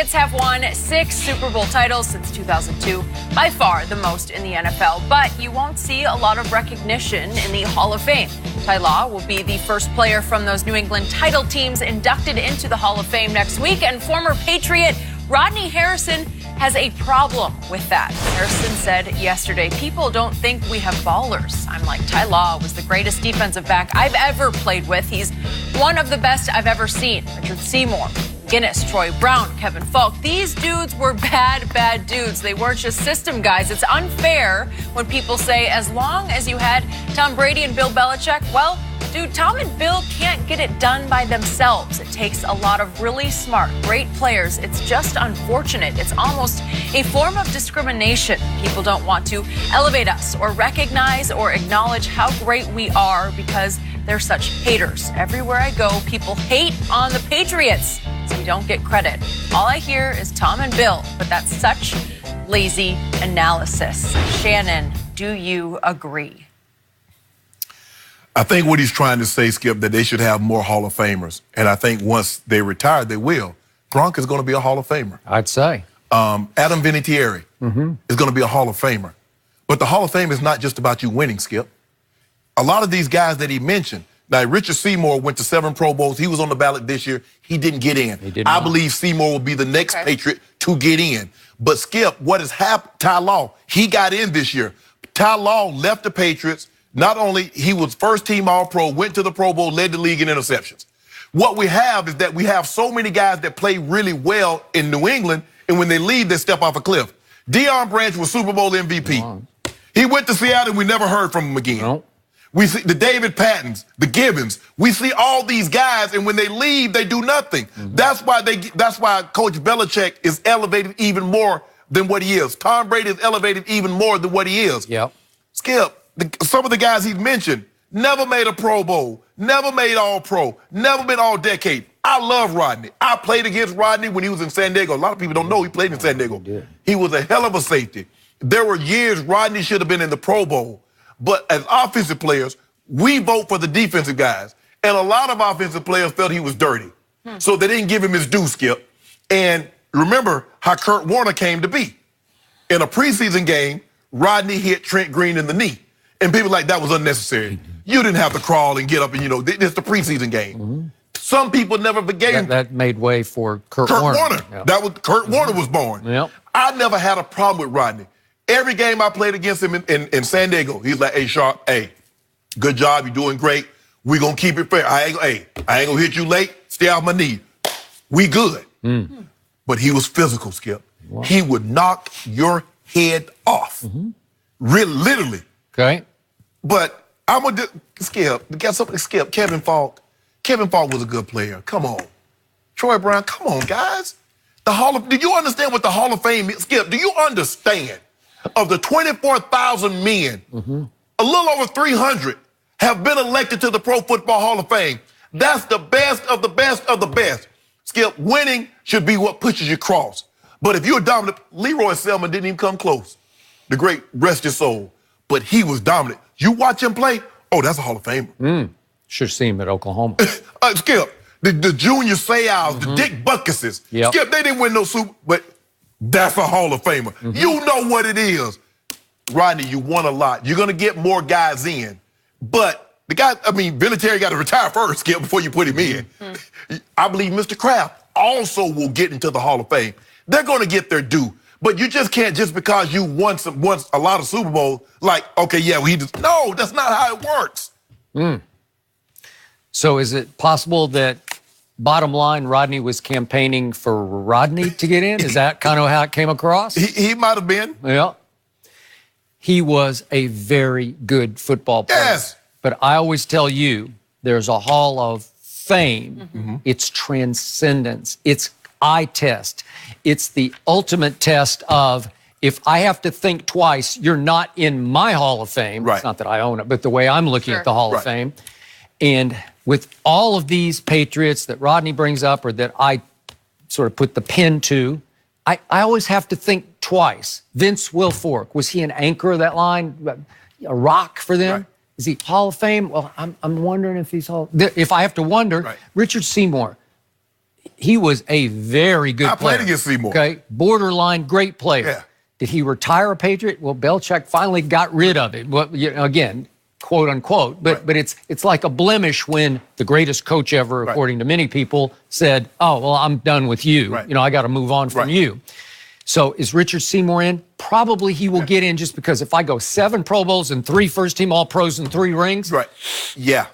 Patriots have won 6 Super Bowl titles since 2002, by far the most in the NFL. But you won't see a lot of recognition in the Hall of Fame. Ty Law will be the first player from those New England title teams inducted into the Hall of Fame next week. And former Patriot Rodney Harrison has a problem with that. Harrison said yesterday, "People don't think we have ballers. I'm like, Ty Law was the greatest defensive back I've ever played with. He's one of the best I've ever seen. Richard Seymour, Guinness, Troy Brown, Kevin Falk. These dudes were bad dudes. They weren't just system guys. It's unfair when people say, as long as you had Tom Brady and Bill Belichick, well, dude, Tom and Bill can't get it done by themselves. It takes a lot of really smart, great players. It's just unfortunate. It's almost a form of discrimination. People don't want to elevate us or recognize or acknowledge how great we are because they're such haters. Everywhere I go, people hate on the Patriots, so we don't get credit. All I hear is Tom and Bill, but that's such lazy analysis. Shannon, do you agree? I think what he's trying to say, Skip, that they should have more Hall of Famers. And I think once they retire, they will. Gronk is going to be a Hall of Famer. I'd say. Adam Vinatieri is going to be a Hall of Famer. But the Hall of Fame is not just about you winning, Skip. A lot of these guys that he mentioned, now Richard Seymour went to 7 Pro Bowls. He was on the ballot this year. He didn't get in. I believe Seymour will be the next Patriot to get in. But Skip, what has happened, Ty Law, he got in this year. Ty Law left the Patriots. Not only he was first team All-Pro, went to the Pro Bowl, led the league in interceptions. What we have is that we have so many guys that play really well in New England, and when they leave, they step off a cliff. Deion Branch was Super Bowl MVP. He went to Seattle, and we never heard from him again. No. We see the David Pattons, the Gibbons. We see all these guys, and when they leave, they do nothing. That's why Coach Belichick is elevated even more than what he is. Tom Brady is elevated even more than what he is. Yep. Skip, some of the guys he's mentioned never made a Pro Bowl, never made All-Pro, never been All-Decade. I love Rodney. I played against Rodney when he was in San Diego. A lot of people don't know he played in San Diego. He was a hell of a safety. There were years Rodney should have been in the Pro Bowl. But as offensive players, we vote for the defensive guys. And a lot of offensive players felt he was dirty. So they didn't give him his due, Skip. And remember how Kurt Warner came to be. In a preseason game, Rodney hit Trent Green in the knee. And people like, that was unnecessary. You didn't have to crawl and get up and, it's the preseason game. Some people never forgave him. That made way for Kurt Warner. Yep. Kurt Warner was born. Yep. I never had a problem with Rodney. Every game I played against him in San Diego, he's like, hey, Sharp, hey, good job, you're doing great. We gonna keep it fair. I ain't gonna hit you late, stay off my knee. We good. But he was physical, Skip. Wow. He would knock your head off. Really, literally. Okay. But I'm gonna Skip, Kevin Falk. Kevin Falk was a good player. Come on. Troy Brown, come on, guys. Do you understand what the Hall of Fame is? Skip, do you understand? Of the 24,000 men, a little over 300 have been elected to the Pro Football Hall of Fame. That's the best of the best of the best. Skip, winning should be what pushes you across. But if you're dominant, Leroy Selman didn't even come close. The great, rest his soul. But he was dominant. You watch him play, oh, that's a Hall of Famer. Should see him at Oklahoma. Skip, the Junior Seau's, the Dick Butkuses. Skip, they didn't win no Super, but that's a Hall of Famer. You know what it is. Rodney, you won a lot. You're going to get more guys in. But the guy, Vinatieri got to retire first, Skip, before you put him in. I believe Mr. Kraft also will get into the Hall of Fame. They're going to get their due. But you just can't, just because you won a lot of Super Bowls, like, okay, yeah, no, that's not how it works. So is it possible that, bottom line, Rodney was campaigning for Rodney to get in? Is that kind of how it came across? He might have been. Yeah. He was a very good football player. Yes. But I always tell you, there's a Hall of Fame. It's transcendence. It's eye test. It's the ultimate test of, if I have to think twice, you're not in my Hall of Fame. Right. It's not that I own it, but the way I'm looking at the Hall of Fame. And with all of these Patriots that Rodney brings up, or that I sort of put the pin to, I always have to think twice. Vince Wilfork, was he an anchor of that line? A rock for them? Right. Is he Hall of Fame? Well, I'm wondering if he's if I have to wonder, Richard Seymour, he was a very good player. I played against Seymour. Okay, borderline great player. Yeah. Did he retire a Patriot? Well, Belichick finally got rid of it. Well, again, quote unquote, but it's like a blemish when the greatest coach ever, according to many people, said, "Oh, well, I'm done with you. Right. I got to move on from you." So is Richard Seymour in? Probably he will get in just because if I go 7 Pro Bowls and 3 first-team All-Pros and 3 rings,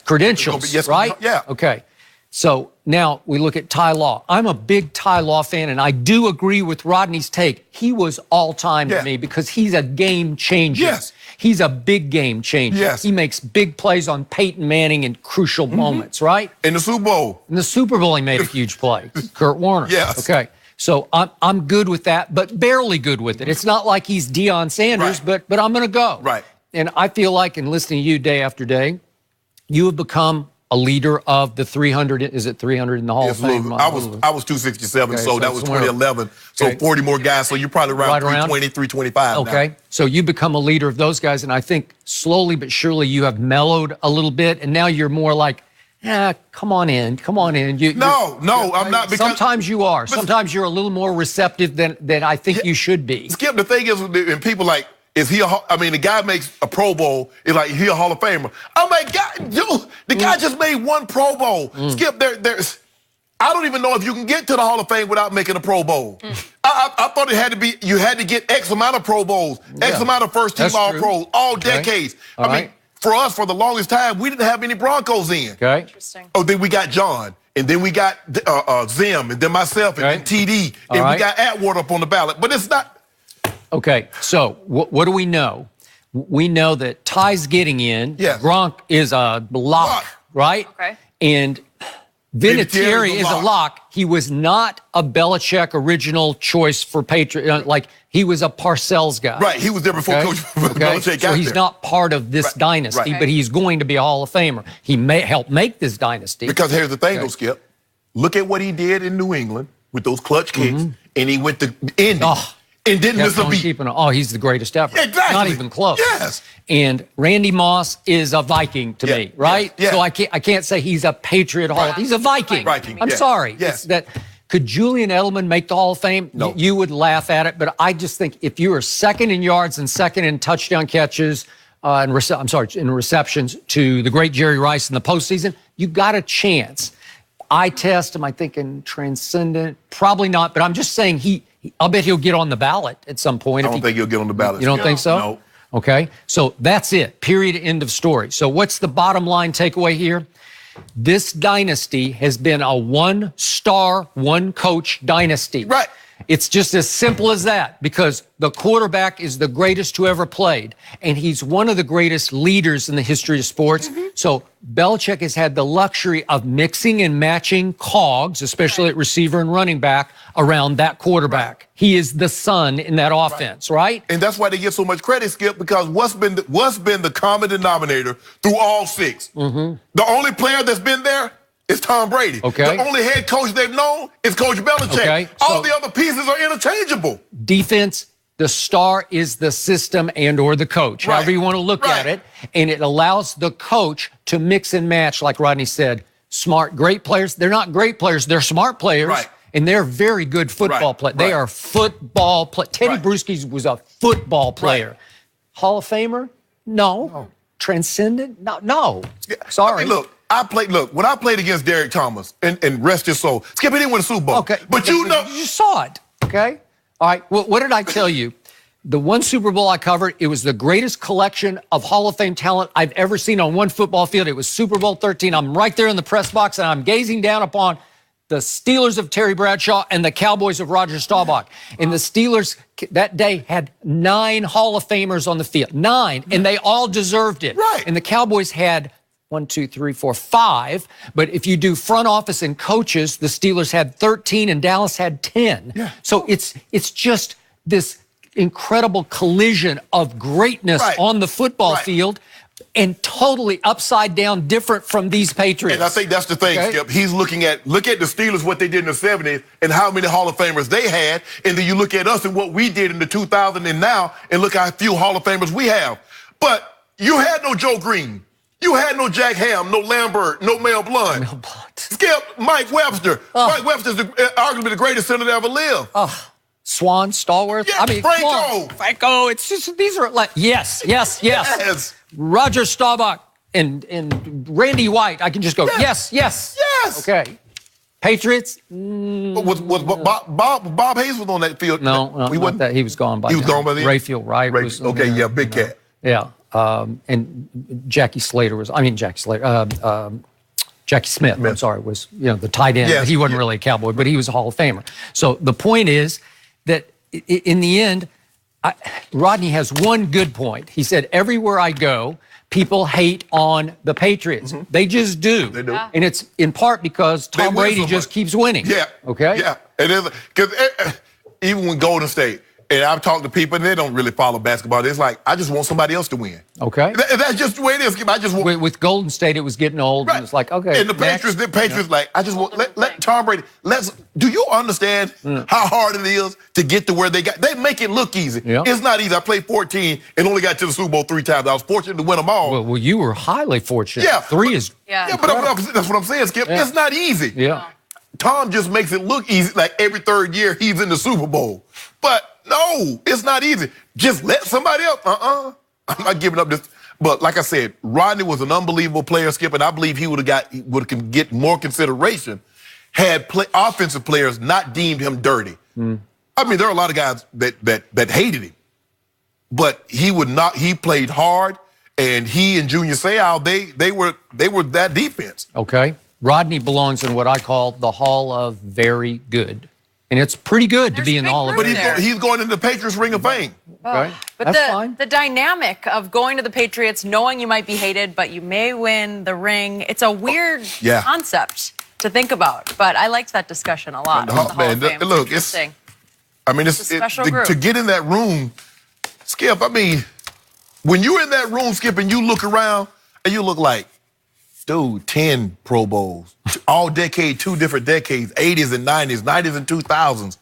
credentials, right? Yeah. Okay. So now we look at Ty Law. I'm a big Ty Law fan, and I do agree with Rodney's take. He was all-time to me because he's a game changer. Yes. He's a big game changer. Yes. He makes big plays on Peyton Manning in crucial moments, right? In the Super Bowl. In the Super Bowl, he made a huge play. Kurt Warner. Yes. Okay. So I'm good with that, but barely good with it. It's not like he's Deion Sanders, but I'm going to go. Right. And I feel like in listening to you day after day, you have become a leader of the 300. Is it 300 in the Hall of Fame? I was 267, so that was 2011. So 40 more guys. So you're probably around 320, 325 Okay. now. So you become a leader of those guys, and I think slowly but surely you have mellowed a little bit, and now you're more like, come on in. No, I'm not. Because sometimes you are. Sometimes you're a little more receptive than I think you should be. Skip, the thing is, and people like, is he the guy makes a Pro Bowl, is like, he a Hall of Famer. I'm like, God, dude, the guy just made 1 Pro Bowl. Skip, there's, I don't even know if you can get to the Hall of Fame without making a Pro Bowl. I thought it had to be, you had to get X amount of Pro Bowls, X amount of first-team All-Pros, all decades. I mean, for us, for the longest time, we didn't have any Broncos in. Okay. Interesting. Oh, then we got John, and then we got Zim, and then myself, and then TD, and we got Atwater up on the ballot. But it's not. Okay, so what do we know? We know that Ty's getting in. Yes. Gronk is a lock, right? Okay. And Vinatieri is a lock. He was not a Belichick original choice for Patriot. Like, he was a Parcells guy. Right, he was there before Coach Belichick got So he's there. not part of this dynasty, but he's going to be a Hall of Famer. He may help make this dynasty. Because here's the thing, though, Skip. Look at what he did in New England with those clutch kicks, and he went to Indy. And didn't miss a beat. He's the greatest ever. Exactly. Not even close. Yes. And Randy Moss is a Viking to me, right? Yeah. So I can't say he's a Patriot Hall. He's a Viking. I'm sorry. Yes. Could Julian Edelman make the Hall of Fame? No. You would laugh at it, but I just think if you are second in yards and second in touchdown catches, in receptions to the great Jerry Rice in the postseason, you got a chance. Eye test, am I thinking transcendent? Probably not, but I'm just saying I'll bet he'll get on the ballot at some point. I don't think he'll get on the ballot. You don't think so? No. Okay, so that's it. Period, end of story. So what's the bottom line takeaway here? This dynasty has been a one-star, one-coach dynasty. Right. It's just as simple as that because the quarterback is the greatest who ever played, and he's one of the greatest leaders in the history of sports. So Belichick has had the luxury of mixing and matching cogs, especially at receiver and running back, around that quarterback. He is the sun in that offense, right? And that's why they get so much credit, Skip, because what's been the common denominator through all 6? The only player that's been there is Tom Brady. Okay. The only head coach they've known is Coach Belichick. Okay. All the other pieces are interchangeable. Defense, the star is the system and or the coach, however you want to look at it. And it allows the coach to mix and match, like Rodney said, smart, great players. They're not great players. They're smart players. Right. And they're very good football players. They are football players. Teddy Bruschi was a football player. Hall of Famer? No. Transcendent? No. Sorry. I mean, when I played against Derek Thomas, and rest his soul, Skip, he didn't win a Super Bowl. Okay. But you know. You saw it, okay? All right, well, what did I tell you? The one Super Bowl I covered, it was the greatest collection of Hall of Fame talent I've ever seen on one football field. It was Super Bowl 13. I'm right there in the press box, and I'm gazing down upon the Steelers of Terry Bradshaw and the Cowboys of Roger Staubach. And the Steelers that day had 9 Hall of Famers on the field. 9, and they all deserved it. Right. And the Cowboys had 1, 2, 3, 4, 5. But if you do front office and coaches, the Steelers had 13 and Dallas had 10. Yeah. So it's just this incredible collision of greatness on the football field and totally upside down different from these Patriots. And I think that's the thing, Skip. He's look at the Steelers, what they did in the 70s and how many Hall of Famers they had. And then you look at us and what we did in the 2000s and now and look how few Hall of Famers we have. But you had no Joe Green. You had no Jack Ham, no Lambert, no Mel Blount. Skip, Mike Webster. Mike Webster's arguably the greatest center to ever live. Swan, Stallworth. Yeah, Franco. It's just, these are like, yes. Roger Staubach and Randy White. I can just go, yes. Okay. Patriots. Was Bob Hayes was on that field? No, he wasn't. That he was gone by. He was gone by then. Rayfield Wright was. Okay, big cat. Yeah, and Jackie Slater was. I mean, Jackie Smith. I'm sorry, was the tight end. Yes. He wasn't really a Cowboy, but he was a Hall of Famer. So the point is that in the end, Rodney has one good point. He said, "Everywhere I go, people hate on the Patriots. They just do. They do. Yeah. And it's in part because Tom Brady just keeps winning." Yeah. Okay? Yeah. It is. Because even when Golden State, and I've talked to people, and they don't really follow basketball, it's like, I just want somebody else to win. Okay. That's just the way it is. I just want. With Golden State, it was getting old. Right. And it's like, okay. And the Patriots, like, I just want, let Tom Brady, do you understand how hard it is to get to where they got? They make it look easy. Yeah. It's not easy. I played 14 and only got to the Super Bowl 3 times. I was fortunate to win them all. Well, you were highly fortunate. Yeah. 3 is. Yeah, but that's what I'm saying, Skip. Yeah. It's not easy. Yeah. Tom just makes it look easy, like every third year he's in the Super Bowl. But no, it's not easy. Just let somebody else. I'm not giving up this. But like I said, Rodney was an unbelievable player, Skip, and I believe he would get more consideration had offensive players not deemed him dirty. I mean, there are a lot of guys that hated him, but he would not. He played hard, and he and Junior Seau, they were that defense. Okay. Rodney belongs in what I call the Hall of Very Good. And it's pretty good to be in the Hall of But Fame. he's going into the Patriots Ring of Fame. Right? But That's fine. the dynamic of going to the Patriots, knowing you might be hated, but you may win the ring, it's a weird concept to think about. But I liked that discussion a lot. Hall of Fame. Look, it's a special group. To get in that room, Skip, I mean, when you're in that room, Skip, and you look around, and you look like, dude, 10 Pro Bowls, all decade, 2 different decades, 80s and 90s, 90s and 2000s.